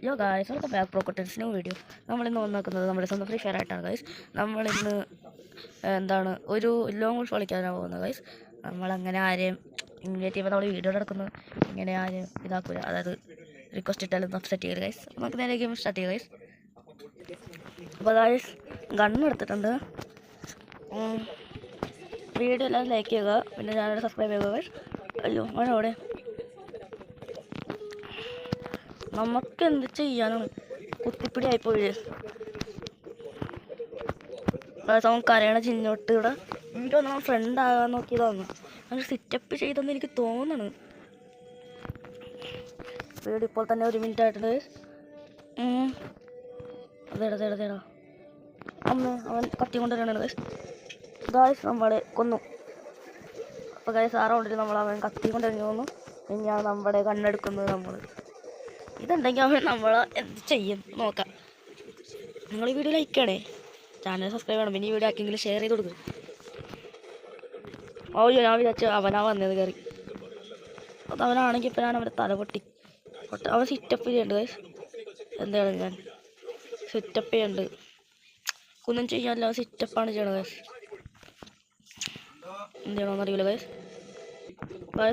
യോ guys, welcome back പ്രോക്കോട്ടൻസ് new video. നമ്മളിന്ന് വന്നിരിക്കുന്നത് നമ്മുടെ സ്വന്തം ഫ്രീ ഫയർ ആയിട്ടാണ് ഗൈസ്. നമ്മളിന്ന് ഒരു ലോങ് ഗോൾഫ് കളിക്കാനാണ് പോകുന്നത് ഗൈസ്. നമ്മളങ്ങനെ ആരെയും ഇൻവൈറ്റ് ചെയ്യുമ്പോൾ നമ്മൾ വീഡിയോ എടുക്കുന്നത് ഇങ്ങനെ ആരും ഇതാക്കില്ല, അതായത് റിക്വസ്റ്റ് ഇട്ടാലും സെറ്റ് ചെയ്ത് ഗൈസ്. നമുക്ക് നേരെ ഗെയിം സ്റ്റാർട്ട് ചെയ്യാം ഗൈസ്. അപ്പോൾ ഗൈസ് ഗണ്ണ് എടുത്തിട്ടുണ്ട്. വീഡിയോ എല്ലാം ലൈക്ക് ചെയ്യുക, പിന്നെ ചാനൽ സബ്സ്ക്രൈബ് ചെയ്യുക ഗൈസ്. അയ്യോ അവൻ അവിടെ നമുക്ക് എന്ത് ചെയ്യാനാണ്, കുത്തിപ്പിടി ആയിപ്പോയി. അവൻ കരയണ ചിന്നോട്ട് ഇവിടെ എനിക്ക് തോന്നുന്നു ഫ്രണ്ട് ആകാൻ നോക്കിയതാണ്. അത് സിറ്റപ്പ് ചെയ്തെന്ന് എനിക്ക് തോന്നണ്. വീട് ഇപ്പോൾ തന്നെ 1 മിനിറ്റ് ആയിട്ടുണ്ട്. അതേടാ അമ്മ അവൻ കത്തി കൊണ്ടുവരാനാണ് ഗൈസ്. ഗായ്സ് നമ്മളെ കൊന്നു. അപ്പോൾ ഗൈസ് ആ റൗണ്ടിൽ അവൻ കത്തി കൊണ്ടിറങ്ങി തോന്നു. ഞാൻ നമ്മുടെ കണ്ണെടുക്കുന്നത് നമ്മൾ ഇതുണ്ടെങ്കിൽ അവൻ നമ്മളെ എന്ത് ചെയ്യും നോക്കാം. നിങ്ങൾ ഈ വീഡിയോ ലൈക്ക് ചെയ്യണേ, ചാനൽ സബ്സ്ക്രൈബ് ചെയ്യണം, പിന്നെ ഈ വീഡിയോ ആർക്കെങ്കിലും ഷെയർ ചെയ്ത് കൊടുക്കും. ഞാൻ വിചാരിച്ചു അവനാ വന്നത് കയറി. അത് അവനാണെങ്കിൽ ഇപ്പം ഞാൻ അവൻ്റെ തല പൊട്ടി അവൻ സിറ്റപ്പ് ചെയ്യുന്നുണ്ട് ഗൈസ്. എന്താണ് ഞാൻ സിറ്റപ്പ് ചെയ്യുന്നുണ്ട്, ഒന്നും ചെയ്യാനല്ല, സിറ്റപ്പാണ് ചെയ്യണത് ഗൈസ്. എന്ത് ചെയ്യണമെന്ന് അറിയില്ല ഗൈസ്.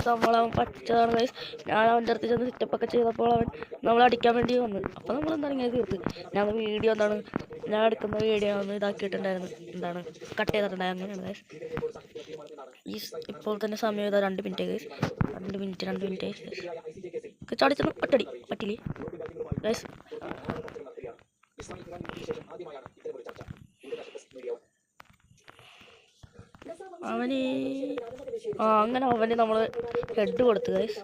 നമ്മളവൻ പച്ചതാണ് ഗൈസ്. ഞാൻ അവൻ്റെ അടുത്ത് ചെന്ന് സിറ്റപ്പൊക്കെ ചെയ്തപ്പോൾ അവൻ നമ്മളടിക്കാൻ വേണ്ടി വന്നു. അപ്പോൾ നമ്മളെന്താണ് ഇങ്ങനെ തീർത്ത് ഞാൻ വീഡിയോ ഞാൻ എടുക്കുന്ന വീഡിയോ ഒന്ന് ഇതാക്കിയിട്ടുണ്ടായിരുന്നു, കട്ട് ചെയ്തിട്ടുണ്ടായിരുന്നു. അങ്ങനെയാണ് ഗൈസ്. ഇപ്പോൾ തന്നെ സമയം ഇതാ 2 മിനിറ്റ് ഗൈസ്. 2 മിനിറ്റ് ചാടിച്ചെന്ന് പറ്റില്ലേ ഗൈസ്. അങ്ങനെ അവന് നമ്മൾ ഹെഡ് കൊടുത്തു ഗൈസ്.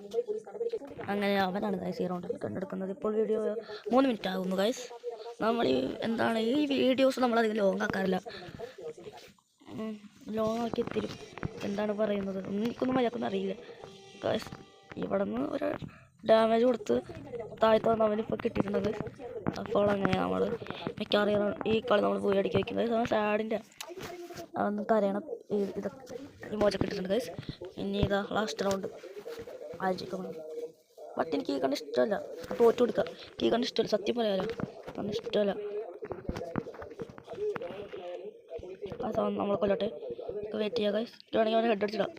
അങ്ങനെ അവനാണ് ഗൈസ് ഈ റൗണ്ടിൽ കണ്ടെടുക്കുന്നത്. ഇപ്പോൾ വീഡിയോ 3 മിനിറ്റ് ആകുന്നു ഗൈസ്. നമ്മൾ ഈ വീഡിയോസ് നമ്മളധികം ലോങ് ആക്കാറില്ല. ലോങ് ആക്കി തരും എന്താണ് പറയുന്നത് എനിക്കൊന്നും മര്യാദക്കൊന്നും അറിയില്ല ഗൈസ്. ഇവിടെ നിന്ന് ഒരു ഡാമേജ് കൊടുത്ത് താഴത്ത് വന്ന് അവനിപ്പോൾ കിട്ടിയിട്ടുണ്ട്. അപ്പോൾ അങ്ങനെ നമ്മൾ മിക്കറിയാം ഈ കളി നമ്മൾ പോയി അടിക്കി വയ്ക്കുന്നത്. സാഡിൻ്റെ അതൊന്നും കരയണം. ഇതൊക്കെ ഇമോജൊക്കെ ഇട്ടിട്ടുണ്ട് ഗൈസ്. ഇനി ഇതാ ലാസ്റ്റ് റൗണ്ട് ആലോചിക്കണം. ബട്ട് എനിക്ക് ഈ കണ്ട് ഇഷ്ടമല്ല, തോറ്റു കൊടുക്കുക. ഈ കണ്ട് ഇഷ്ടമല്ല, സത്യം പറയാലോ, കണ്ട് ഇഷ്ടമല്ല. അവൻ നമ്മളെ കൊല്ലട്ടെ, വെയിറ്റ് ചെയ്യുക ഗൈസ്. വേണമെങ്കിൽ അവനെ ഹെഡ് അടിച്ചിടാം.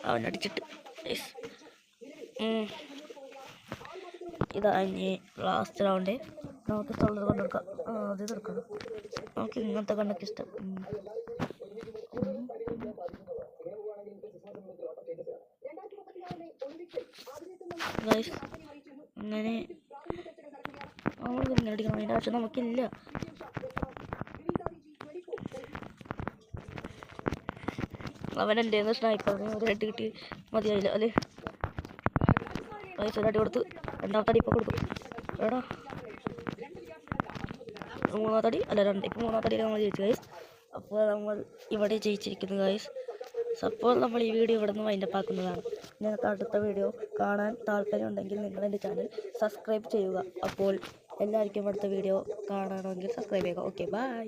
അവൻ അടിച്ചിട്ട് ഗൈസ് ഇതാ ഇനി ലാസ്റ്റ് റൗണ്ട്. നമുക്ക് ഇഷ്ടമുള്ളത് കൊണ്ടെടുക്കാം. അത് തീർക്കണം. നമുക്ക് ഇങ്ങനത്തെ കണ്ണൊക്കെ ഇഷ്ടം. ഗൈസ് അങ്ങനെ നമ്മൾ ഇങ്ങനെ അടിക്കണം, അതിൻ്റെ ആവശ്യം നമുക്കില്ല. അവൻ എൻ്റെ സ്നൈപ്പറിന് ഒരു ഹെഡ് കിട്ടി മതിയായില്ല അല്ലേ. ഗൈസ് ഒരു അടി കൊടുത്ത് രണ്ടാമത്തെ അടി ഇപ്പോൾ കൊടുക്കും. എടാ മൂന്നാമത്തെ അടി അല്ല ഇപ്പോൾ മൂന്നാമത്തെ അടിയിൽ നമ്മൾ ജയിച്ചു ഗൈസ്. അപ്പോൾ നമ്മൾ ഇവിടെ ജയിച്ചിരിക്കുന്നു ഗൈസ്. അപ്പോൾ നമ്മൾ ഈ വീഡിയോ ഇവിടെ നിന്ന് വൈൻഡപ്പ് ആക്കുന്നതാണ്. നിങ്ങൾക്ക് അടുത്ത വീഡിയോ കാണാൻ താല്പര്യമുണ്ടെങ്കിൽ നിങ്ങൾ എൻ്റെ ചാനൽ സബ്സ്ക്രൈബ് ചെയ്യുക. അപ്പോൾ എല്ലാവർക്കും അടുത്ത വീഡിയോ കാണണമെങ്കിൽ സബ്സ്ക്രൈബ് ചെയ്യുക. Okay bye.